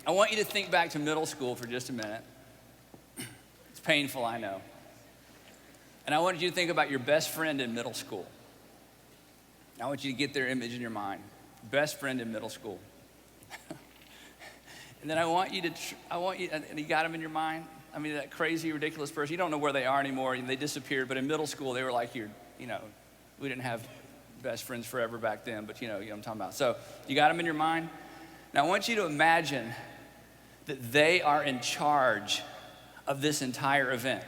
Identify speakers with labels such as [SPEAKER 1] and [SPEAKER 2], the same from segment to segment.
[SPEAKER 1] I want you to think back to middle school for just a minute. It's painful, I know. And I want you to think about your best friend in middle school. I want you to get their image in your mind. Best friend in middle school. And then I want you, and you got them in your mind. I mean, that crazy, ridiculous person. You don't know where they are anymore. They disappeared. But in middle school, they were like we didn't have best friends forever back then, but you know what I'm talking about. So you got them in your mind. Now I want you to imagine that they are in charge of this entire event.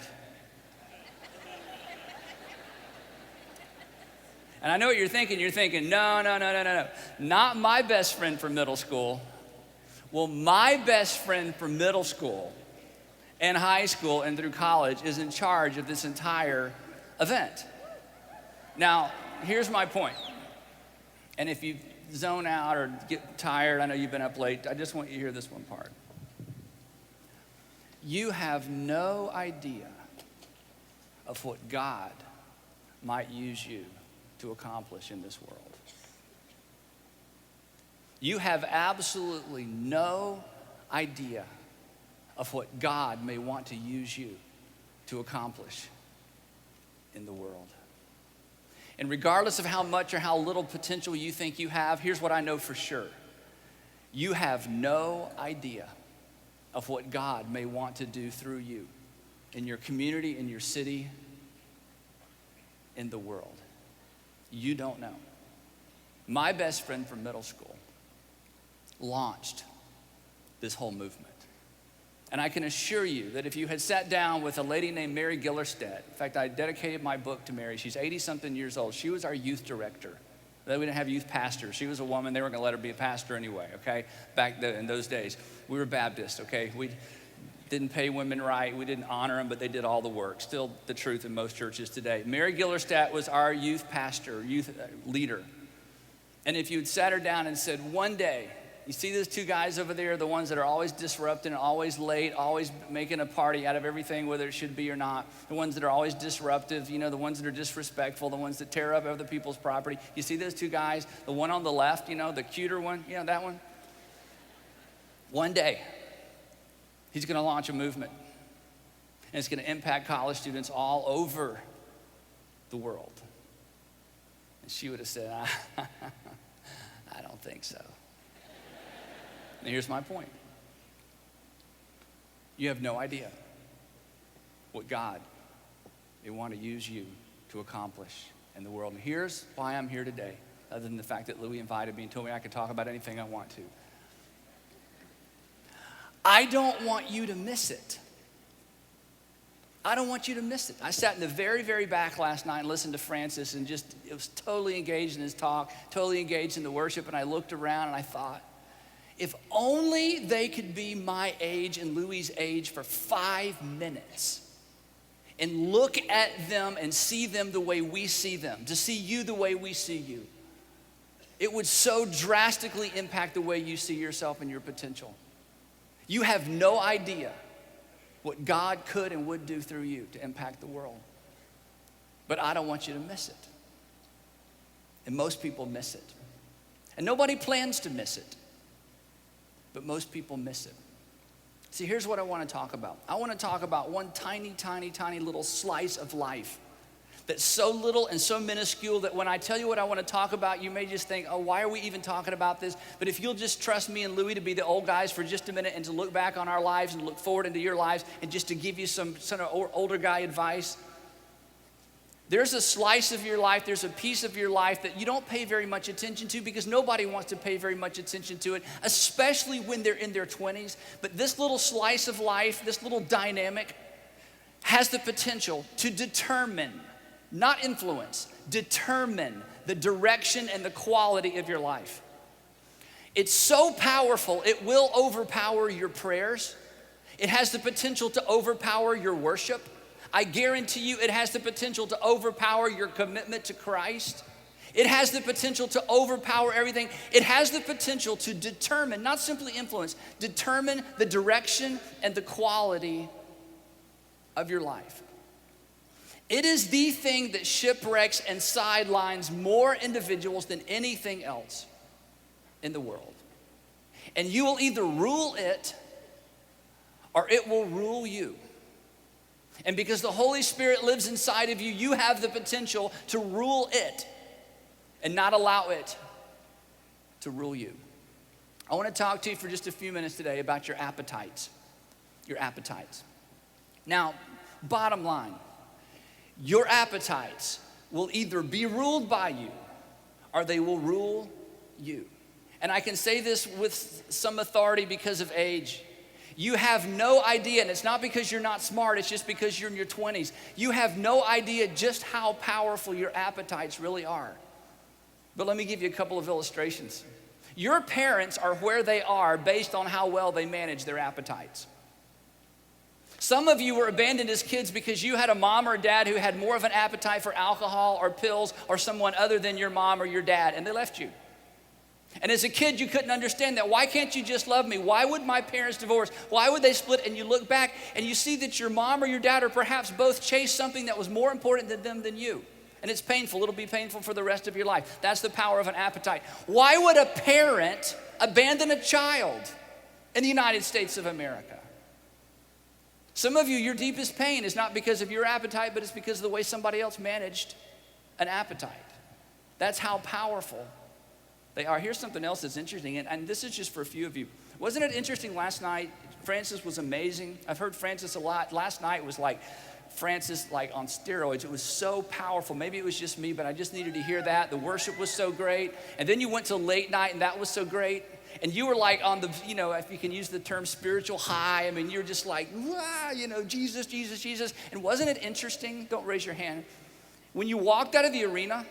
[SPEAKER 1] And I know what you're thinking. You're thinking, no. Not my best friend from middle school. Well, my best friend from middle school and high school and through college is in charge of this entire event. Now, here's my point. And if you zone out or get tired, I know you've been up late, I just want you to hear this one part. You have no idea of what God might use you to accomplish in this world. You have absolutely no idea of what God may want to use you to accomplish in the world. And regardless of how much or how little potential you think you have, here's what I know for sure. You have no idea of what God may want to do through you in your community, in your city, in the world. You don't know. My best friend from middle school launched this whole movement. And I can assure you that if you had sat down with a lady named Mary Gillerstedt, in fact, I dedicated my book to Mary. She's 80-something years old. She was our youth director. We didn't have youth pastors. She was a woman. They weren't going to let her be a pastor anyway, okay? In those days, we were Baptist, okay? We didn't pay women right. We didn't honor them, but they did all the work. Still the truth in most churches today. Mary Gillerstedt was our youth pastor, youth leader. And if you'd sat her down and said, one day, you see those two guys over there, the ones that are always disrupting, always late, always making a party out of everything, whether it should be or not. The ones that are always disruptive, the ones that are disrespectful, the ones that tear up other people's property. You see those two guys? The one on the left, the cuter one, that one? One day, he's going to launch a movement. And it's going to impact college students all over the world. And she would have said, I don't think so. And here's my point. You have no idea what God may want to use you to accomplish in the world. And here's why I'm here today, other than the fact that Louis invited me and told me I could talk about anything I want to. I don't want you to miss it. I don't want you to miss it. I sat in the very, very back last night and listened to Francis and it was totally engaged in his talk, totally engaged in the worship, and I looked around and I thought, if only they could be my age and Louis' age for 5 minutes and look at them and see them the way we see them, to see you the way we see you, it would so drastically impact the way you see yourself and your potential. You have no idea what God could and would do through you to impact the world. But I don't want you to miss it. And most people miss it. And nobody plans to miss it. But most people miss it. See, here's what I want to talk about. I want to talk about one tiny, tiny, tiny little slice of life that's so little and so minuscule that when I tell you what I want to talk about, you may just think, oh, why are we even talking about this? But if you'll just trust me and Louis to be the old guys for just a minute and to look back on our lives and look forward into your lives and just to give you some sort of older guy advice, there's a slice of your life, there's a piece of your life that you don't pay very much attention to because nobody wants to pay very much attention to it, especially when they're in their 20s. But this little slice of life, this little dynamic, has the potential to determine, not influence, determine the direction and the quality of your life. It's so powerful, it will overpower your prayers. It has the potential to overpower your worship. I guarantee you it has the potential to overpower your commitment to Christ. It has the potential to overpower everything. It has the potential to determine, not simply influence, determine the direction and the quality of your life. It is the thing that shipwrecks and sidelines more individuals than anything else in the world. And you will either rule it or it will rule you. And because the Holy Spirit lives inside of you, you have the potential to rule it and not allow it to rule you. I want to talk to you for just a few minutes today about your appetites. Your appetites. Now, bottom line, your appetites will either be ruled by you or they will rule you. And I can say this with some authority because of age. You have no idea, and it's not because you're not smart, it's just because you're in your 20s. You have no idea just how powerful your appetites really are. But let me give you a couple of illustrations. Your parents are where they are based on how well they manage their appetites. Some of you were abandoned as kids because you had a mom or a dad who had more of an appetite for alcohol or pills or someone other than your mom or your dad, and they left you. And as a kid, you couldn't understand that. Why can't you just love me? Why would my parents divorce? Why would they split? And you look back and you see that your mom or your dad or perhaps both chased something that was more important to them than you. And it's painful. It'll be painful for the rest of your life. That's the power of an appetite. Why would a parent abandon a child in the United States of America? Some of you, your deepest pain is not because of your appetite, but it's because of the way somebody else managed an appetite. That's how powerful they are. Here's something else that's interesting, and this is just for a few of you. Wasn't it interesting last night? Francis was amazing. I've heard Francis a lot. Last night was like Francis like on steroids. It was so powerful. Maybe it was just me, but I just needed to hear that. The worship was so great. And then you went to late night, and that was so great. And you were like on the, if you can use the term spiritual high, I mean, you're just like, Jesus, Jesus, Jesus. And wasn't it interesting? Don't raise your hand. When you walked out of the arena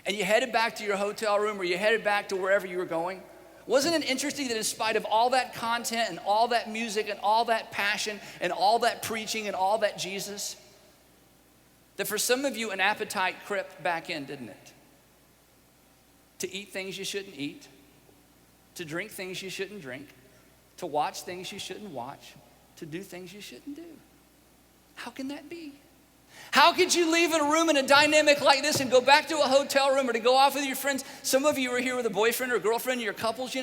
[SPEAKER 1] and you headed back to your hotel room or you headed back to wherever you were going, wasn't it interesting that in spite of all that content and all that music and all that passion and all that preaching and all that Jesus, that for some of you an appetite crept back in, didn't it? To eat things you shouldn't eat, to drink things you shouldn't drink, to watch things you shouldn't watch, to do things you shouldn't do. How can that be? How could you leave a room in a dynamic like this and go back to a hotel room or to go off with your friends? Some of you are here with a boyfriend or a girlfriend, you're couples,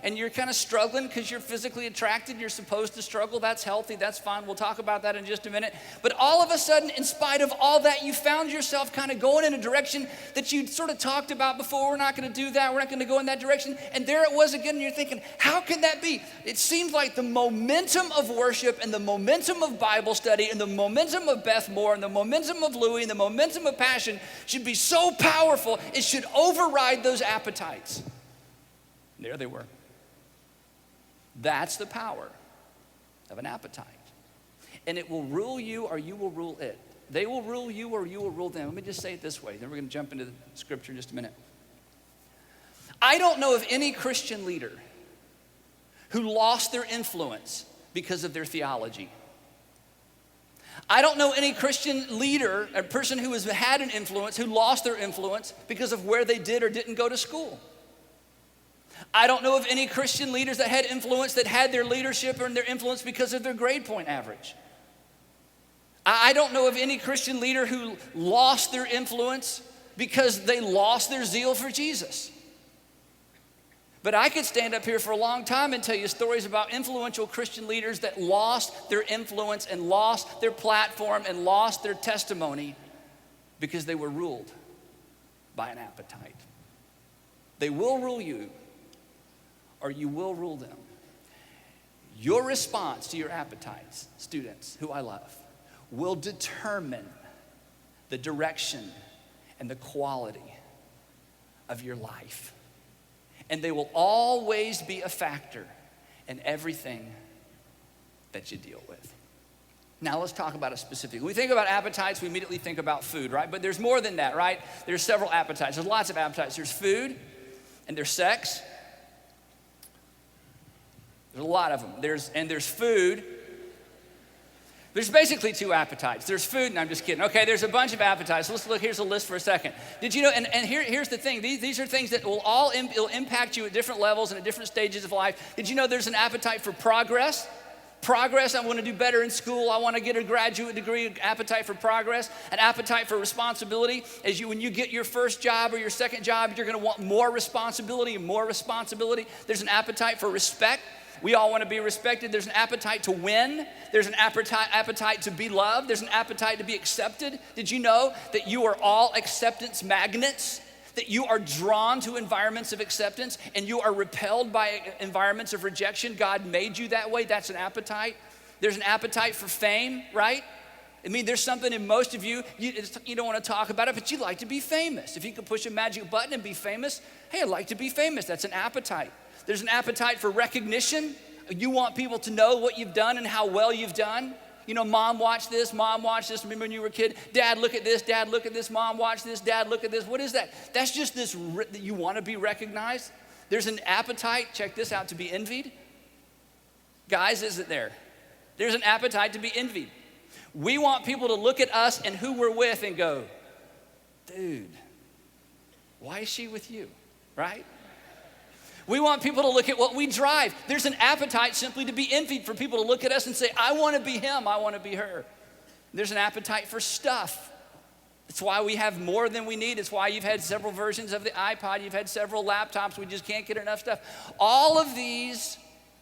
[SPEAKER 1] and you're kind of struggling because you're physically attracted. You're supposed to struggle. That's healthy. That's fine. We'll talk about that in just a minute. But all of a sudden, in spite of all that, you found yourself kind of going in a direction that you'd sort of talked about before. We're not going to do that. We're not going to go in that direction. And there it was again. And you're thinking, how can that be? It seems like the momentum of worship and the momentum of Bible study and the momentum of Beth Moore and the momentum of Louis and the momentum of passion should be so powerful, it should override those appetites. And there they were. That's the power of an appetite. And it will rule you or you will rule it. They will rule you or you will rule them. Let me just say it this way. Then we're going to jump into the scripture in just a minute. I don't know of any Christian leader who lost their influence because of their theology. I don't know any Christian leader, a person who has had an influence, who lost their influence because of where they did or didn't go to school. I don't know of any Christian leaders that had influence that had their leadership or their influence because of their grade point average. I don't know of any Christian leader who lost their influence because they lost their zeal for Jesus. But I could stand up here for a long time and tell you stories about influential Christian leaders that lost their influence and lost their platform and lost their testimony because they were ruled by an appetite. They will rule you or you will rule them. Your response to your appetites, students who I love, will determine the direction and the quality of your life. And they will always be a factor in everything that you deal with. Now let's talk about it specifically. When we think about appetites, we immediately think about food, right? But there's more than that, right? There's several appetites. There's lots of appetites. There's food and there's sex. There's a lot of them. There's food. There's basically two appetites. There's food, and I'm just kidding. Okay, there's a bunch of appetites. Let's look, here's a list for a second. Did you know, and here's the thing. These are things that will it'll impact you at different levels and at different stages of life. Did you know there's an appetite for progress? Progress, I want to do better in school. I want to get a graduate degree, an appetite for progress, an appetite for responsibility. When you get your first job or your second job, you're going to want more responsibility and more responsibility. There's an appetite for respect. We all want to be respected. There's an appetite to win. There's an appetite to be loved. There's an appetite to be accepted. Did you know that you are all acceptance magnets? That you are drawn to environments of acceptance and you are repelled by environments of rejection. God made you that way. That's an appetite. There's an appetite for fame, right? I mean, there's something in most of you don't want to talk about it, but you like to be famous. If you could push a magic button and be famous, hey, I'd like to be famous. That's an appetite. There's an appetite for recognition. You want people to know what you've done and how well you've done. You know, mom, watch this. Mom, watch this. Remember when you were a kid? Dad, look at this. Dad, look at this. Mom, watch this. Dad, look at this. What is that? That's just this, you want to be recognized. There's an appetite, check this out, to be envied. Guys, is it there? There's an appetite to be envied. We want people to look at us and who we're with and go, dude, why is she with you, right? We want people to look at what we drive. There's an appetite simply to be envied, for people to look at us and say, I want to be him, I want to be her. There's an appetite for stuff. It's why we have more than we need. It's why you've had several versions of the iPod. You've had several laptops. We just can't get enough stuff. All of these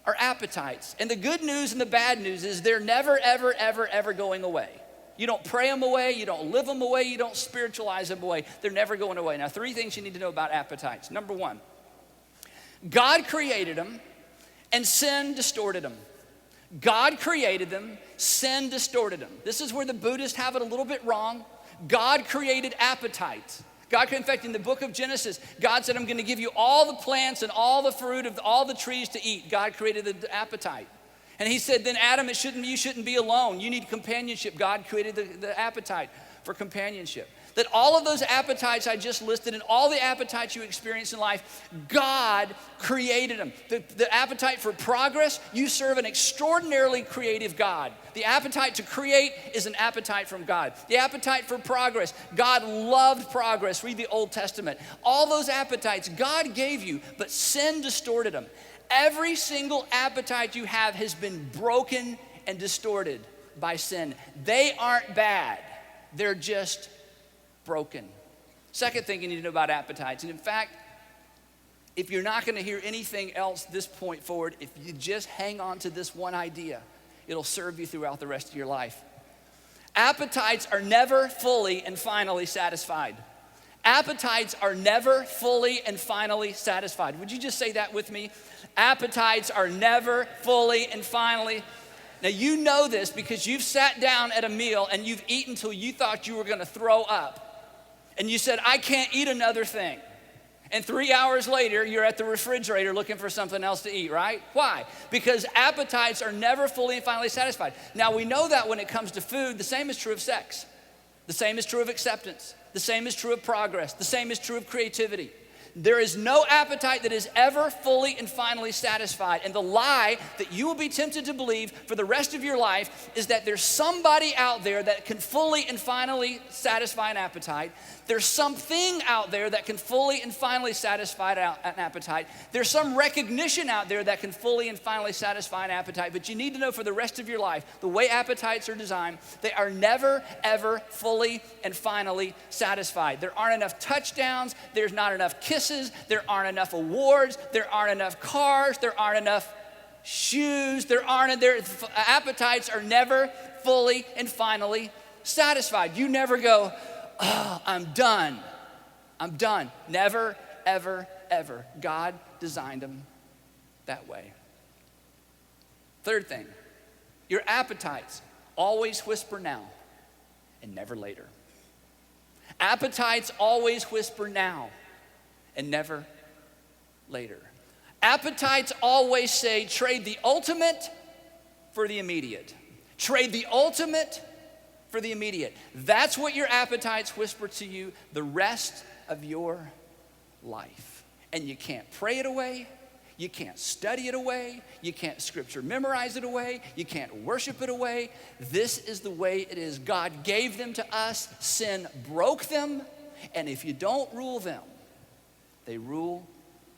[SPEAKER 1] are appetites. And the good news and the bad news is they're never, ever, ever, ever going away. You don't pray them away. You don't live them away. You don't spiritualize them away. They're never going away. Now, 3 things you need to know about appetites. Number 1, God created them and sin distorted them. God created them, sin distorted them. This is where the Buddhists have it a little bit wrong. God created appetites. In fact, in the book of Genesis, God said, I'm going to give you all the plants and all the fruit of all the trees to eat. God created the appetite. And he said, then Adam, you shouldn't be alone. You need companionship. God created the appetite for companionship. That all of those appetites I just listed and all the appetites you experience in life, God created them. The appetite for progress, you serve an extraordinarily creative God. The appetite to create is an appetite from God. The appetite for progress, God loved progress. Read the Old Testament. All those appetites God gave you, but sin distorted them. Every single appetite you have has been broken and distorted by sin. They aren't bad. They're just broken. Second thing you need to know about appetites, and in fact, if you're not going to hear anything else this point forward, if you just hang on to this one idea, it'll serve you throughout the rest of your life. Appetites are never fully and finally satisfied. Appetites are never fully and finally satisfied. Would you just say that with me? Appetites are never fully and finally. Now you know this because you've sat down at a meal and you've eaten till you thought you were going to throw up. And you said, I can't eat another thing. And 3 hours later, you're at the refrigerator looking for something else to eat, right? Why? Because appetites are never fully and finally satisfied. Now, we know that when it comes to food, the same is true of sex. The same is true of acceptance. The same is true of progress. The same is true of creativity. There is no appetite that is ever fully and finally satisfied. And the lie that you will be tempted to believe for the rest of your life is that there's somebody out there that can fully and finally satisfy an appetite. There's something out there that can fully and finally satisfy an appetite. There's some recognition out there that can fully and finally satisfy an appetite. But you need to know for the rest of your life, the way appetites are designed, they are never, ever fully and finally satisfied. There aren't enough touchdowns. There's not enough kisses. There aren't enough awards. There aren't enough cars. There aren't enough shoes. Appetites are never fully and finally satisfied. You never go, oh, I'm done. I'm done. Never, ever, ever. God designed them that way. Third thing, your appetites always whisper now and never later. Appetites always whisper now and never later. Appetites always say, trade the ultimate for the immediate. Trade the ultimate for the immediate. That's what your appetites whisper to you the rest of your life. And you can't pray it away. You can't study it away. You can't scripture memorize it away. You can't worship it away. This is the way it is. God gave them to us. Sin broke them. And if you don't rule them, they rule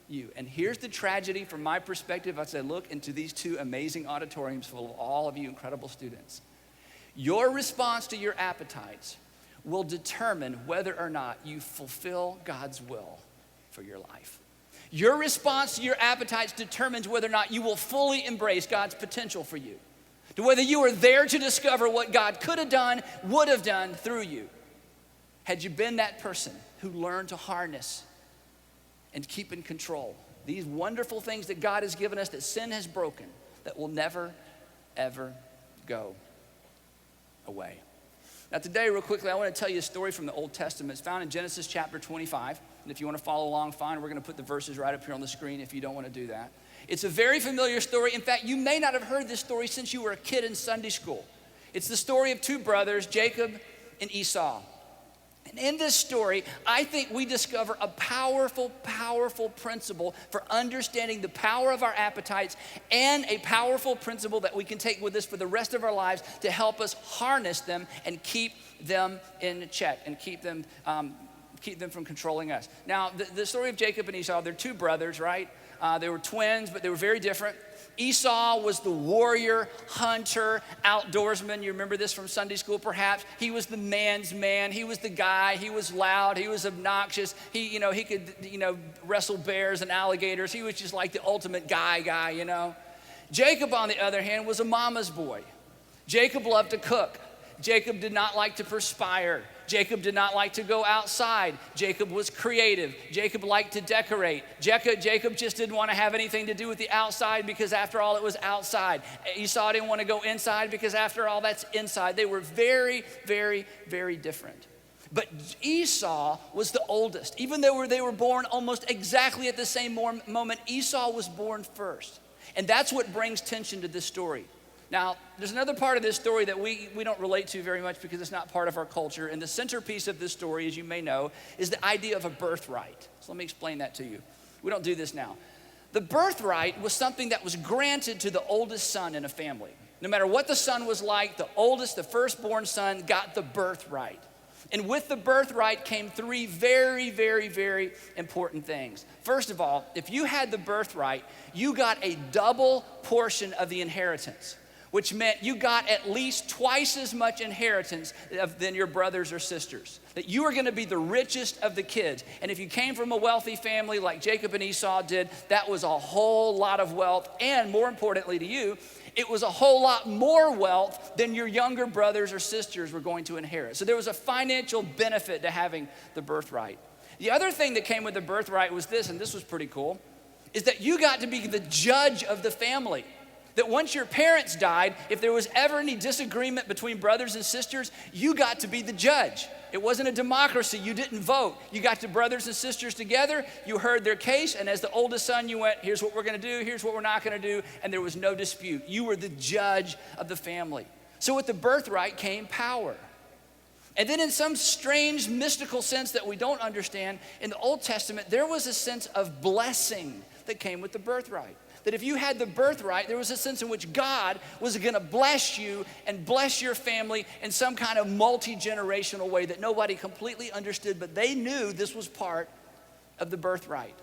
[SPEAKER 1] you. And here's the tragedy from my perspective. I said, look into these two amazing auditoriums full of all of you incredible students. Your response to your appetites will determine whether or not you fulfill God's will for your life. Your response to your appetites determines whether or not you will fully embrace God's potential for you, to whether you are there to discover what God could have done, would have done through you. Had you been that person who learned to harness and keep in control these wonderful things that God has given us that sin has broken, that will never, ever go away. Now today, real quickly, I want to tell you a story from the Old Testament. It's found in Genesis chapter 25. And if you want to follow along, fine. We're going to put the verses right up here on the screen if you don't want to do that. It's a very familiar story. In fact, you may not have heard this story since you were a kid in Sunday school. It's the story of two brothers, Jacob and Esau. And in this story, I think we discover a powerful, powerful principle for understanding the power of our appetites, and a powerful principle that we can take with us for the rest of our lives to help us harness them and keep them in check and keep them from controlling us. Now, the story of Jacob and Esau, they're two brothers, right? They were twins, but they were very different. Esau was the warrior, hunter, outdoorsman. You remember this from Sunday school, perhaps? He was the man's man. He was the guy. He was loud. He was obnoxious. He could, wrestle bears and alligators. He was just like the ultimate guy, Jacob, on the other hand, was a mama's boy. Jacob loved to cook. Jacob did not like to perspire. Jacob did not like to go outside. Jacob was creative. Jacob liked to decorate. Jacob just didn't want to have anything to do with the outside because after all, it was outside. Esau didn't want to go inside because after all, that's inside. They were very, very, very different. But Esau was the oldest. Even though they were born almost exactly at the same moment, Esau was born first. And that's what brings tension to this story. Now, there's another part of this story that we don't relate to very much because it's not part of our culture. And the centerpiece of this story, as you may know, is the idea of a birthright. So let me explain that to you. We don't do this now. The birthright was something that was granted to the oldest son in a family. No matter what the son was like, the oldest, the firstborn son, got the birthright. And with the birthright came three very, very, very important things. First of all, if you had the birthright, you got a double portion of the inheritance, which meant you got at least twice as much inheritance than your brothers or sisters. That you were going to be the richest of the kids. And if you came from a wealthy family like Jacob and Esau did, that was a whole lot of wealth. And more importantly to you, it was a whole lot more wealth than your younger brothers or sisters were going to inherit. So there was a financial benefit to having the birthright. The other thing that came with the birthright was this, and this was pretty cool, is that you got to be the judge of the family. That once your parents died, if there was ever any disagreement between brothers and sisters, you got to be the judge. It wasn't a democracy. You didn't vote. You got the brothers and sisters together, you heard their case, and as the oldest son, you went, here's what we're gonna do, here's what we're not gonna do, and there was no dispute. You were the judge of the family. So with the birthright came power. And then in some strange mystical sense that we don't understand, in the Old Testament, there was a sense of blessing that came with the birthright. That if you had the birthright, there was a sense in which God was gonna bless you and bless your family in some kind of multi-generational way that nobody completely understood, but they knew this was part of the birthright.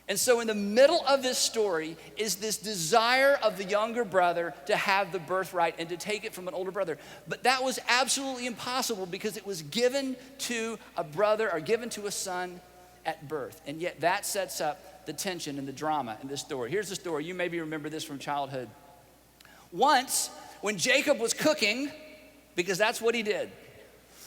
[SPEAKER 1] And so in the middle of this story is this desire of the younger brother to have the birthright and to take it from an older brother. But that was absolutely impossible because it was given to a brother or given to a son at birth. And yet that sets up the tension and the drama in this story. Here's the story. You maybe remember this from childhood. Once, when Jacob was cooking, because that's what he did.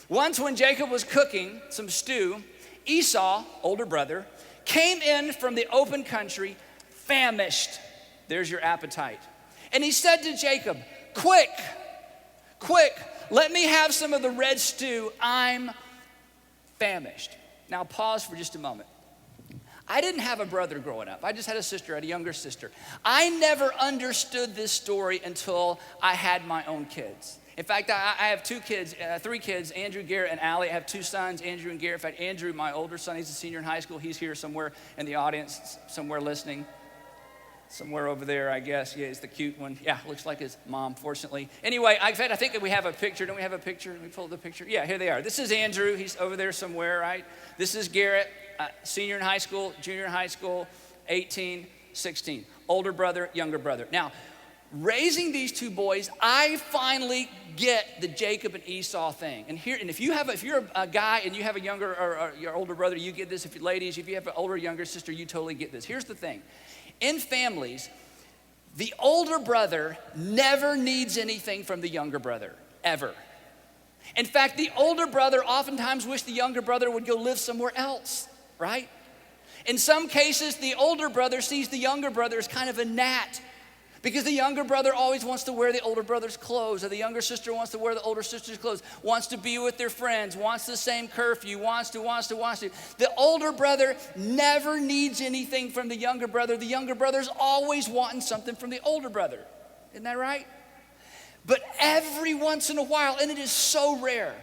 [SPEAKER 1] Once when Jacob was cooking some stew, Esau, older brother, came in from the open country, famished. There's your appetite. And he said to Jacob, quick, let me have some of the red stew. I'm famished. Now pause for just a moment. I didn't have a brother growing up. I just had a sister, I had a younger sister. I never understood this story until I had my own kids. In fact, I have three kids, Andrew, Garrett, and Allie. I have two sons, Andrew and Garrett. In fact, Andrew, my older son, he's a senior in high school. He's here somewhere in the audience, somewhere listening. Somewhere over there, I guess. Yeah, it's the cute one. Yeah, looks like his mom, fortunately. Anyway, in fact, I think that we have a picture. Don't we have a picture? Let me pull the picture. Yeah, here they are. This is Andrew. He's over there somewhere, right? This is Garrett, senior in high school, junior in high school. 18, 16. Older brother, younger brother. Now, raising these two boys, I finally get the Jacob and Esau thing. And if you're a guy and you have a younger or your older brother, you get this. If you ladies, if you have an older younger sister, you totally get this. Here's the thing. In families, the older brother never needs anything from the younger brother, ever. In fact, the older brother oftentimes wishes the younger brother would go live somewhere else, right? In some cases, the older brother sees the younger brother as kind of a gnat, because the younger brother always wants to wear the older brother's clothes, or the younger sister wants to wear the older sister's clothes, wants to be with their friends, wants the same curfew, wants to. The older brother never needs anything from the younger brother. The younger brother's always wanting something from the older brother. Isn't that right? But every once in a while, and it is so rare,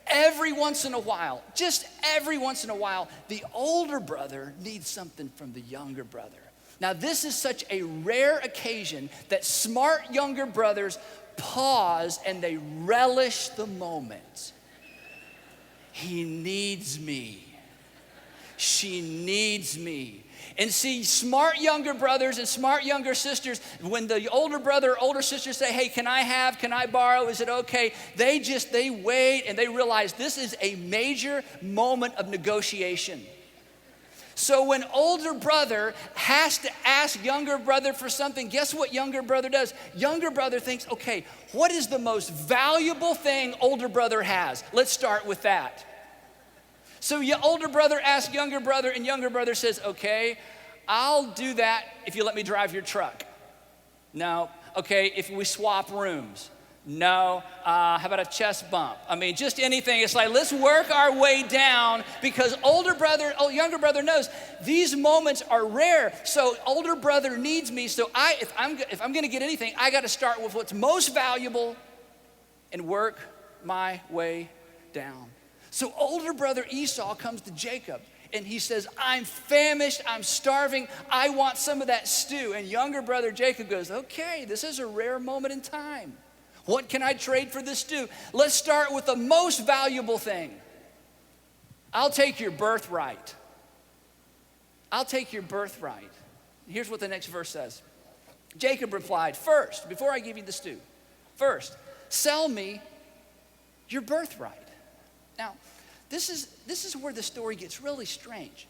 [SPEAKER 1] every once in a while, just every once in a while, the older brother needs something from the younger brother. Now, this is such a rare occasion that smart younger brothers pause and they relish the moment. He needs me. She needs me. And see, smart younger brothers and smart younger sisters, when the older brother or older sister say, hey, can I borrow, is it okay? They wait and they realize this is a major moment of negotiation. So when older brother has to ask younger brother for something, guess what younger brother does? Younger brother thinks, okay, what is the most valuable thing older brother has? Let's start with that. So your older brother asks younger brother, and younger brother says, okay, I'll do that if you let me drive your truck. No. Okay, if we swap rooms. No. How about a chest bump? I mean, just anything. It's like, let's work our way down, because younger brother knows these moments are rare. So older brother needs me. So if I'm going to get anything, I got to start with what's most valuable and work my way down. So older brother Esau comes to Jacob and he says, I'm famished, I'm starving, I want some of that stew. And younger brother Jacob goes, okay, this is a rare moment in time. What can I trade for this stew? Let's start with the most valuable thing. I'll take your birthright. I'll take your birthright. Here's what the next verse says. Jacob replied, first, before I give you the stew, first, sell me your birthright. Now, this is where the story gets really strange.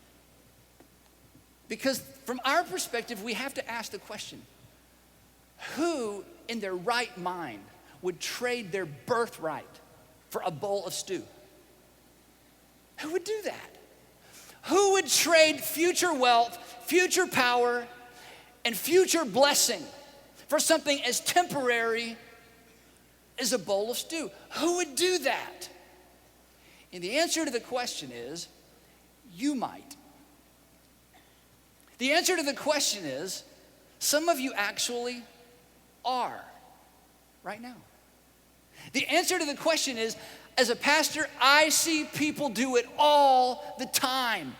[SPEAKER 1] Because from our perspective, we have to ask the question, who in their right mind would trade their birthright for a bowl of stew? Who would do that? Who would trade future wealth, future power, and future blessing for something as temporary as a bowl of stew? Who would do that? And the answer to the question is, you might. The answer to the question is, some of you actually are right now. The answer to the question is, as a pastor, I see people do it all the time.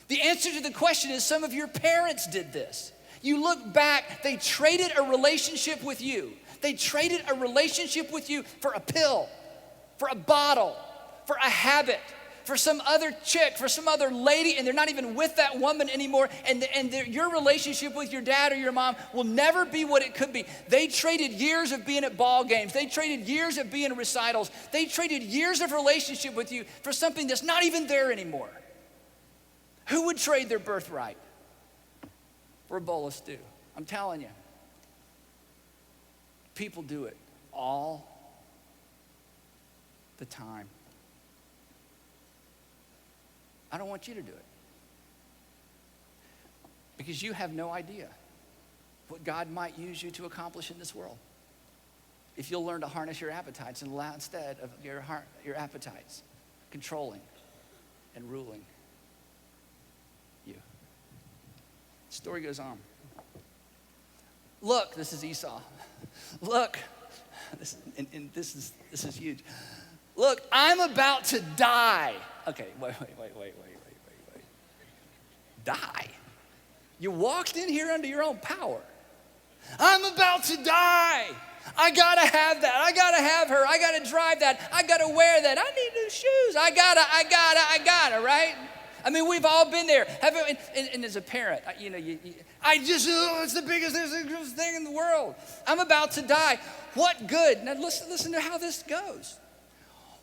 [SPEAKER 1] The answer to the question is, some of your parents did this. You look back, they traded a relationship with you. They traded a relationship with you for a pill, for a bottle, for a habit, for some other chick, for some other lady, and they're not even with that woman anymore, and your relationship with your dad or your mom will never be what it could be. They traded years of being at ball games. They traded years of being at recitals. They traded years of relationship with you for something that's not even there anymore. Who would trade their birthright for a bowl of stew? I'm telling you, people do it all the time. I don't want you to do it, because you have no idea what God might use you to accomplish in this world if you'll learn to harness your appetites and allow, instead of your appetites controlling and ruling you. The story goes on. Look, this is Esau. Look, this is huge. Look, I'm about to die. Okay, wait. Die? You walked in here under your own power. I'm about to die. I gotta have that. I gotta have her. I gotta drive that. I gotta wear that. I need new shoes. I gotta, right? I mean, we've all been there. And as a parent, it's the biggest thing in the world. I'm about to die. What good? Now listen to how this goes.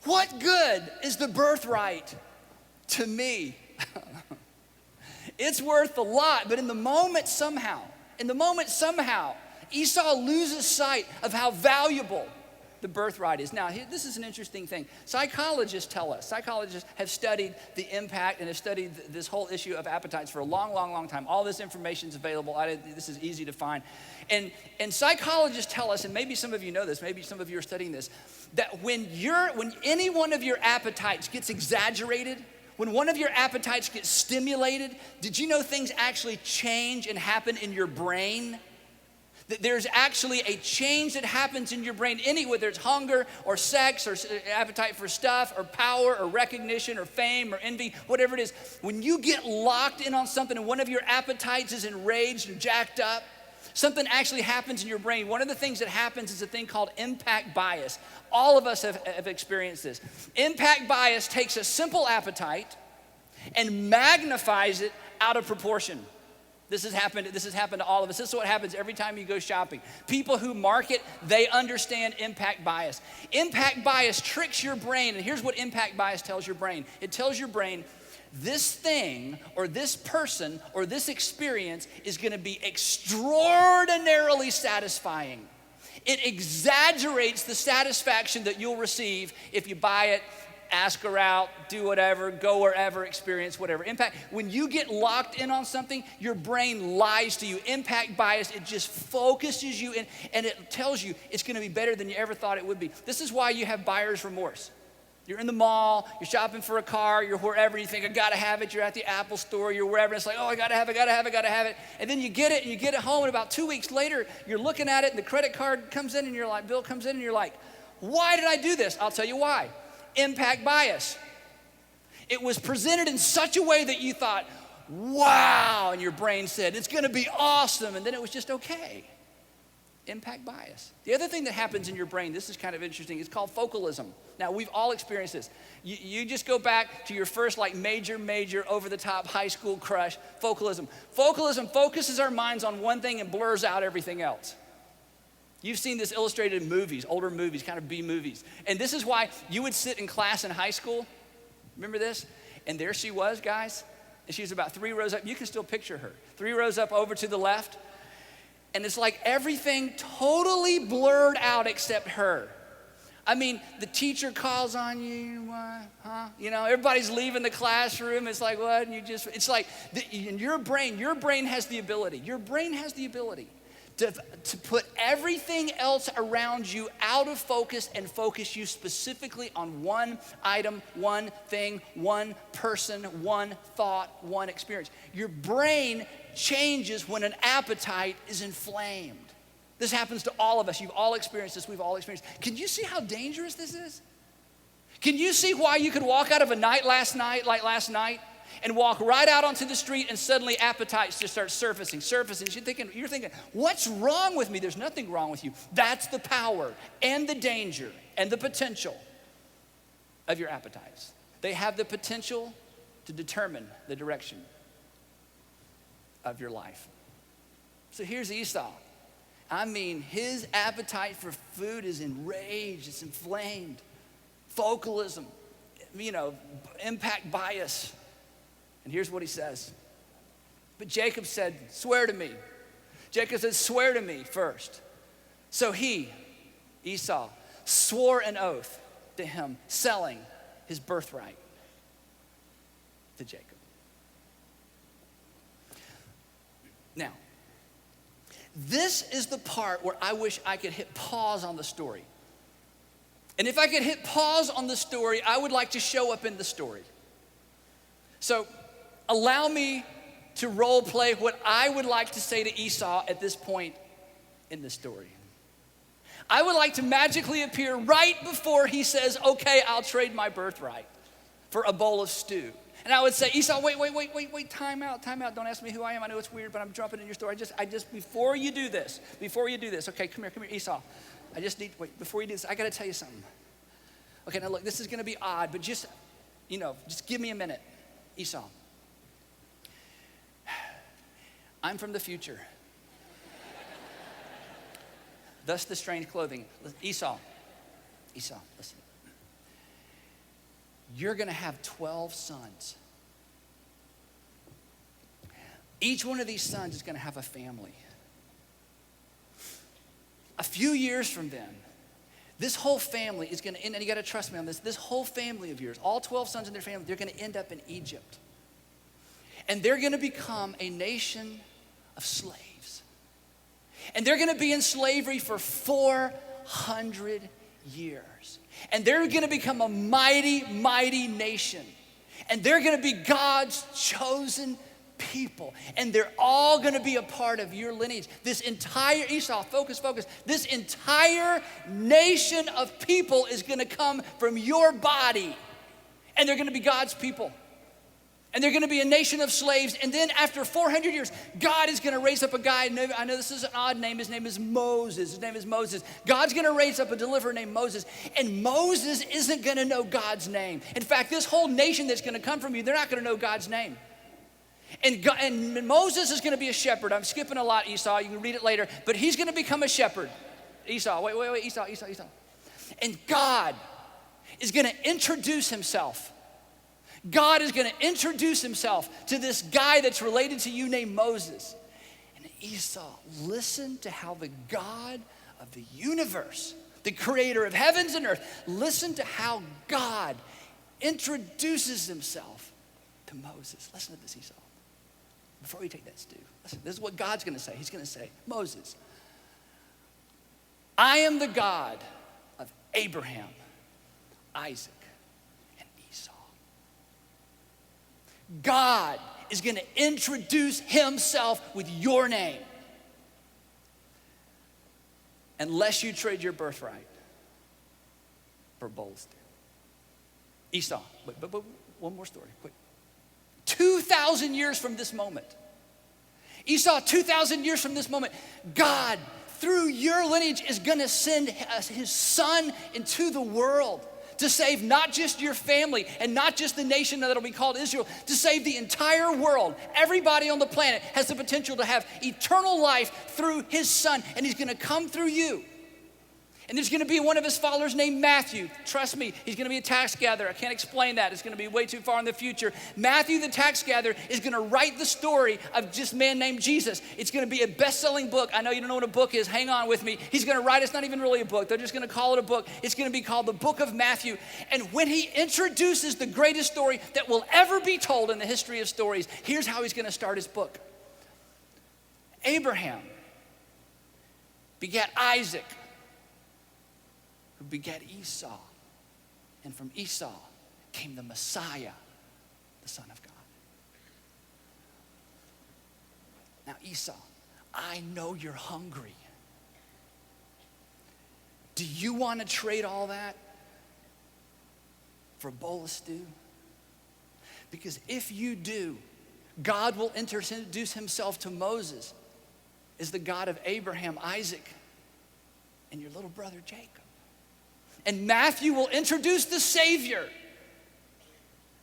[SPEAKER 1] What good is the birthright to me? It's worth a lot, but in the moment somehow, Esau loses sight of how valuable the birthright is. Now, this is an interesting thing. Psychologists have studied the impact and have studied this whole issue of appetites for a long, long, long time. All this information is available. This is easy to find. And psychologists tell us, and maybe some of you know this, maybe some of you are studying this, that when any one of your appetites gets exaggerated, when one of your appetites gets stimulated, did you know things actually change and happen in your brain? That there's actually a change that happens in your brain, whether it's hunger or sex or appetite for stuff or power or recognition or fame or envy, whatever it is. When you get locked in on something and one of your appetites is enraged or jacked up, something actually happens in your brain. One of the things that happens is a thing called impact bias. All of us have experienced this. Impact bias takes a simple appetite and magnifies it out of proportion. This has happened to all of us. This is what happens every time you go shopping. People who market, they understand impact bias. Impact bias tricks your brain, and here's what impact bias tells your brain. It tells your brain, this thing or this person or this experience is gonna be extraordinarily satisfying. It exaggerates the satisfaction that you'll receive if you buy it, ask her out, do whatever, go wherever, experience whatever. Impact, when you get locked in on something, your brain lies to you. Impact bias, it just focuses you in, and it tells you it's gonna be better than you ever thought it would be. This is why you have buyer's remorse. You're in the mall, you're shopping for a car, you're wherever, you think, I gotta have it, you're at the Apple store, you're wherever, it's like, oh, I gotta have it. And then you get it, and you get it home, and about 2 weeks later, you're looking at it, and the credit card comes in, and bill comes in, and you're like, why did I do this? I'll tell you why. Impact bias. It was presented in such a way that you thought, wow, and your brain said, it's gonna be awesome, and then it was just okay. Impact bias. The other thing that happens in your brain, this is kind of interesting, it's called focalism. Now, we've all experienced this. You just go back to your first major, over-the-top high school crush, focalism. Focalism focuses our minds on one thing and blurs out everything else. You've seen this illustrated in movies, older movies, kind of B movies. And this is why you would sit in class in high school, remember this? And there she was, guys, and she was about 3 rows up. You can still picture her. 3 rows up over to the left. And it's like everything totally blurred out except her. I mean, the teacher calls on you, huh? You know, everybody's leaving the classroom. It's like, what? And it's like, in your brain has the ability. Your brain has the ability to put everything else around you out of focus and focus you specifically on one item, one thing, one person, one thought, one experience. Your brain changes when an appetite is inflamed. This happens to all of us. You've all experienced this. We've all experienced. Can you see how dangerous this is? Can you see why you could walk out of a night last night, and walk right out onto the street and suddenly appetites just start surfacing. You're thinking, what's wrong with me? There's nothing wrong with you. That's the power and the danger and the potential of your appetites. They have the potential to determine the direction of your life. So here's Esau. I mean, his appetite for food is enraged, it's inflamed. Focalism, impact bias. And here's what he says. But Jacob said, swear to me. Jacob said, swear to me first. So he, Esau, swore an oath to him, selling his birthright to Jacob. Now, this is the part where I wish I could hit pause on the story. And if I could hit pause on the story, I would like to show up in the story. So allow me to role play what I would like to say to Esau at this point in the story. I would like to magically appear right before he says, okay, I'll trade my birthright for a bowl of stew. And I would say, Esau, wait, time out. Don't ask me who I am. I know it's weird, but I'm jumping in your story. I just, before you do this, okay, come here, Esau. Before you do this, I gotta tell you something. Okay, now look, this is gonna be odd, but just give me a minute. Esau, I'm from the future. Thus the strange clothing. Esau, listen. You're gonna have 12 sons. Each one of these sons is gonna have a family. A few years from then, this whole family is gonna end, and you gotta trust me on this whole family of yours, all 12 sons in their family, they're gonna end up in Egypt. And they're gonna become a nation of slaves. And they're gonna be in slavery for 400 years. And they're gonna become a mighty, mighty nation. And they're gonna be God's chosen people. And they're all gonna be a part of your lineage. This entire, Esau, focus. This entire nation of people is gonna come from your body. And they're gonna be God's people. And they're gonna be a nation of slaves. And then after 400 years, God is gonna raise up a guy. I know this is an odd name. His name is Moses. God's gonna raise up a deliverer named Moses. And Moses isn't gonna know God's name. In fact, this whole nation that's gonna come from you, they're not gonna know God's name. And Moses is gonna be a shepherd. I'm skipping a lot, Esau. You can read it later. But he's gonna become a shepherd. Esau, wait, Esau. And God is gonna introduce himself. God is gonna introduce himself to this guy that's related to you named Moses. And Esau, listen to how the God of the universe, the creator of heavens and earth, listen to how God introduces himself to Moses. Listen to this, Esau. Before we take that stew, listen, this is what God's gonna say. He's gonna say, Moses, I am the God of Abraham, Isaac, and Esau. God is gonna introduce himself with your name. Unless you trade your birthright for a bowl of stew. Esau, but one more story, quick. 2,000 years from this moment, Esau, 2,000 years from this moment, God, through your lineage, is gonna send his son into the world to save not just your family and not just the nation that'll be called Israel, to save the entire world. Everybody on the planet has the potential to have eternal life through his son, and he's gonna come through you. And there's gonna be one of his followers named Matthew. Trust me, he's gonna be a tax gatherer. I can't explain that. It's gonna be way too far in the future. Matthew, the tax gatherer, is gonna write the story of just a man named Jesus. It's gonna be a best-selling book. I know you don't know what a book is. Hang on with me. He's gonna write, it's not even really a book. They're just gonna call it a book. It's gonna be called the Book of Matthew. And when he introduces the greatest story that will ever be told in the history of stories, here's how he's gonna start his book. Abraham begat Isaac, who begat Esau. And from Esau came the Messiah, the Son of God. Now, Esau, I know you're hungry. Do you want to trade all that for a bowl of stew? Because if you do, God will introduce himself to Moses as the God of Abraham, Isaac, and your little brother Jacob. And Matthew will introduce the Savior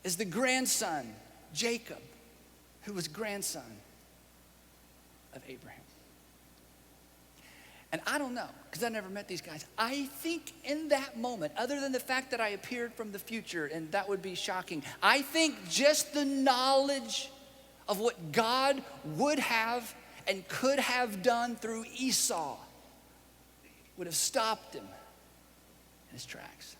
[SPEAKER 1] as the grandson, Jacob, who was grandson of Abraham. And I don't know, because I never met these guys. I think in that moment, other than the fact that I appeared from the future, and that would be shocking, I think just the knowledge of what God would have and could have done through Esau would have stopped him in his tracks.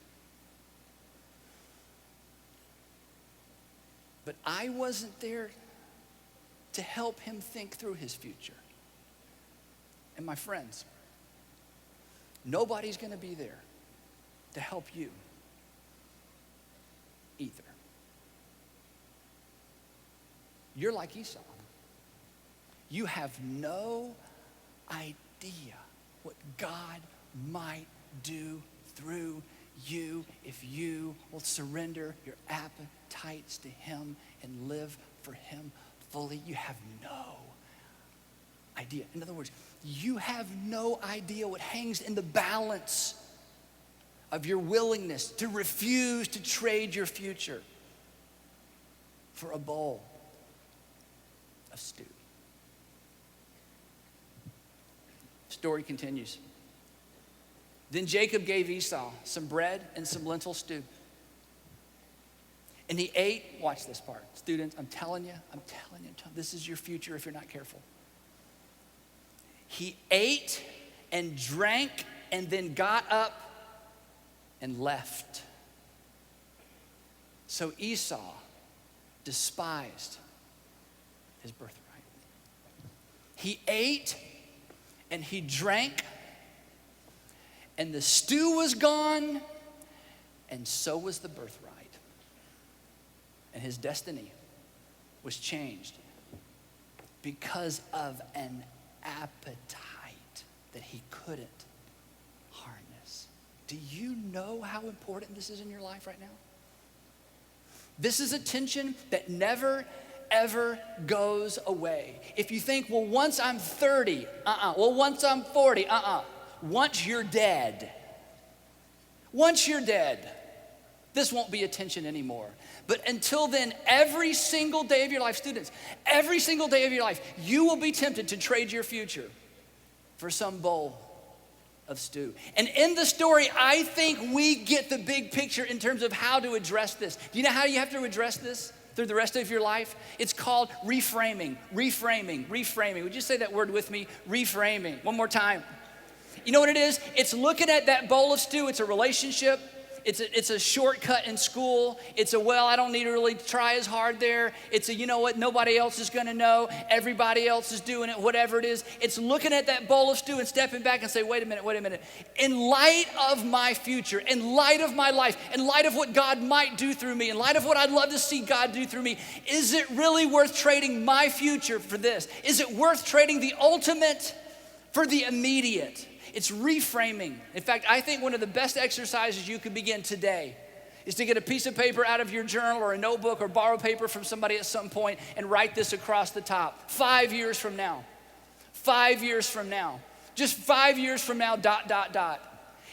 [SPEAKER 1] But I wasn't there to help him think through his future. And my friends, nobody's gonna be there to help you either. You're like Esau. You have no idea what God might do through you if you will surrender your appetites to him and live for him fully. You have no idea. In other words, you have no idea what hangs in the balance of your willingness to refuse to trade your future for a bowl of stew. Story continues. Then Jacob gave Esau some bread and some lentil stew. And he ate, watch this part. Students, I'm telling you, this is your future if you're not careful. He ate and drank and then got up and left. So Esau despised his birthright. He ate and he drank, and the stew was gone, and so was the birthright. And his destiny was changed because of an appetite that he couldn't harness. Do you know how important this is in your life right now? This is a tension that never, ever goes away. If you think, well, once I'm 30, well, once I'm 40, once you're dead, this won't be a tension anymore. But until then, every single day of your life, students, every single day of your life, you will be tempted to trade your future for some bowl of stew. And in the story, I think we get the big picture in terms of how to address this. Do you know how you have to address this through the rest of your life? It's called reframing. Would you say that word with me? Reframing. One more time. You know what it is? It's looking at that bowl of stew. It's a relationship. It's a shortcut in school. It's a, well, I don't need to really try as hard there. It's a, you know what, nobody else is gonna know. Everybody else is doing it, whatever it is. It's looking at that bowl of stew and stepping back and say, wait a minute. In light of my future, in light of my life, in light of what God might do through me, in light of what I'd love to see God do through me, is it really worth trading my future for this? Is it worth trading the ultimate for the immediate? It's reframing. In fact, I think one of the best exercises you could begin today is to get a piece of paper out of your journal or a notebook or borrow paper from somebody at some point and write this across the top. 5 years from now. 5 years from now. Just 5 years from now, ...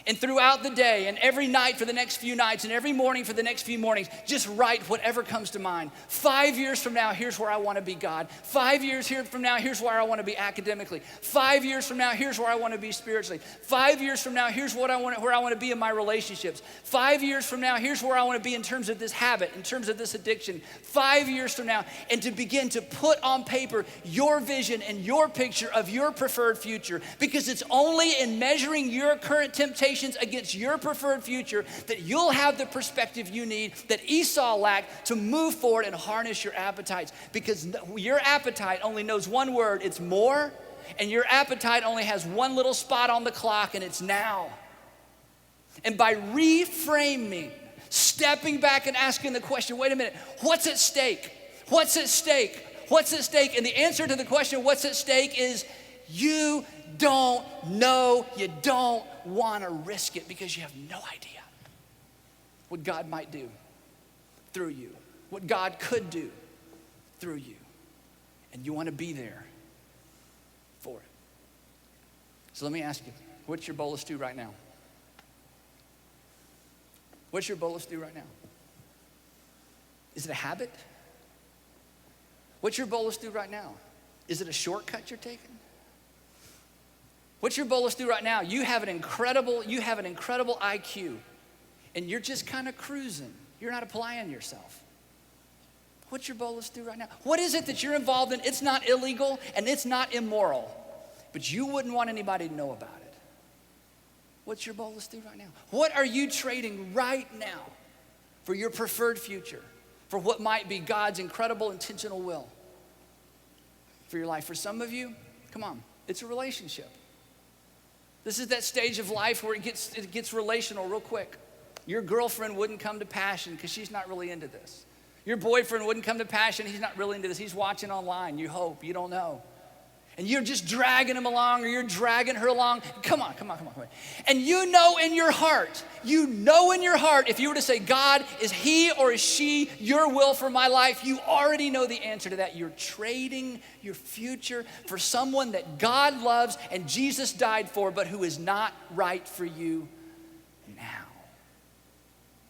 [SPEAKER 1] And throughout the day and every night for the next few nights and every morning for the next few mornings, just write whatever comes to mind. 5 years from now, here's where I want to be, God. 5 years here from now, here's where I want to be academically. 5 years from now, here's where I want to be spiritually. 5 years from now, here's where I want to be in my relationships. 5 years from now, here's where I want to be in terms of this habit, in terms of this addiction. 5 years from now, and to begin to put on paper your vision and your picture of your preferred future, because it's only in measuring your current temptation against your preferred future that you'll have the perspective you need that Esau lacked to move forward and harness your appetites, because your appetite only knows one word, it's more, and your appetite only has one little spot on the clock, and it's now. And by reframing, stepping back and asking the question, wait a minute, what's at stake? What's at stake? What's at stake? And the answer to the question, what's at stake, is you don't know, you don't want to risk it because you have no idea what God might do through you, what God could do through you. And you want to be there for it. So let me ask you, what's your bowl of stew right now? What's your bowl of stew right now? Is it a habit? What's your bowl of stew right now? Is it a shortcut you're taking? What's your bowl of stew right now? You have an incredible IQ, and you're just kind of cruising. You're not applying yourself. What's your bowl of stew right now? What is it that you're involved in? It's not illegal and it's not immoral, but you wouldn't want anybody to know about it. What's your bowl of stew right now? What are you trading right now for your preferred future, for what might be God's incredible intentional will for your life? For some of you, come on, it's a relationship. This is that stage of life where it gets relational real quick. Your girlfriend wouldn't come to passion because she's not really into this. Your boyfriend wouldn't come to passion. He's not really into this. He's watching online. You hope. You don't know. And you're just dragging him along, or you're dragging her along. Come on. And you know in your heart, if you were to say, God, is he or is she your will for my life? You already know the answer to that. You're trading your future for someone that God loves and Jesus died for, but who is not right for you now.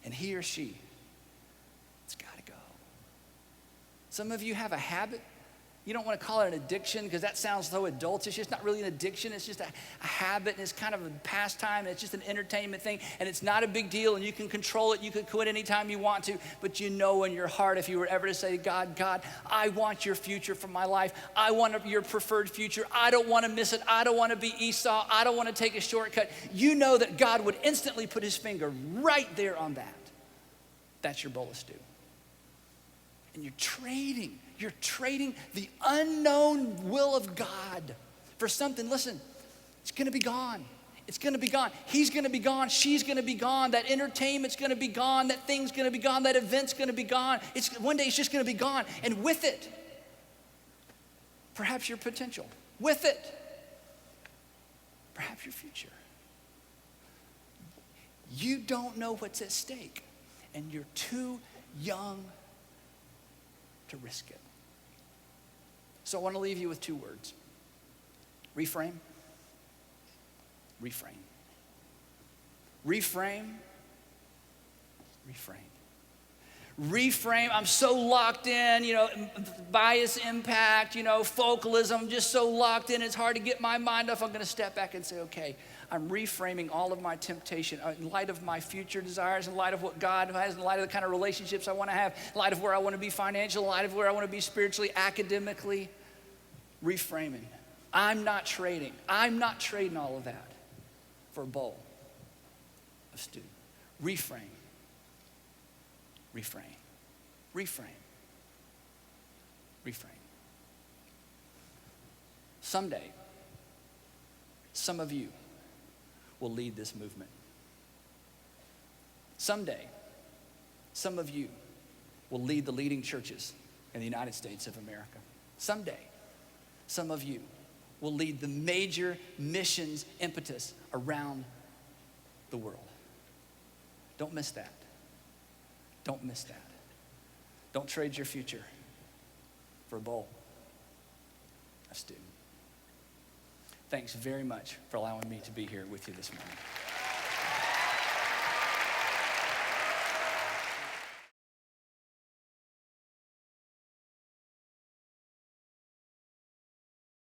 [SPEAKER 1] And he or she, it's got to go. Some of you have a habit You don't want to call it an addiction because that sounds so adultish. It's not really an addiction. It's just a habit, and it's kind of a pastime, and it's just an entertainment thing, and it's not a big deal, and you can control it. You can quit anytime you want to, but you know in your heart, if you were ever to say, God, I want your future for my life. I want your preferred future. I don't want to miss it. I don't want to be Esau. I don't want to take a shortcut. You know that God would instantly put his finger right there on that. That's your bowl of stew. And you're trading the unknown will of God for something. Listen, it's going to be gone. It's going to be gone. He's going to be gone. She's going to be gone. That entertainment's going to be gone. That thing's going to be gone. That event's going to be gone. One day it's just going to be gone. And with it, perhaps your potential. With it, perhaps your future. You don't know what's at stake, and you're too young to risk it. So I want to leave you with two words. Reframe. Reframe. Reframe. Reframe. Reframe. I'm so locked in, bias impact, focalism, just so locked in. It's hard to get my mind off. I'm going to step back and say, okay, I'm reframing all of my temptation in light of my future desires, in light of what God has, in light of the kind of relationships I want to have, in light of where I want to be financially, in light of where I want to be spiritually, academically. Reframing. I'm not trading all of that for a bowl of stew. Reframe. Reframe. Reframe. Reframe. Someday, some of you will lead this movement. Someday, some of you will lead the leading churches in the United States of America. Someday, some of you will lead the major missions impetus around the world. Don't miss that. Don't miss that. Don't trade your future for a bowl of stew. Thanks very much for allowing me to be here with you this morning.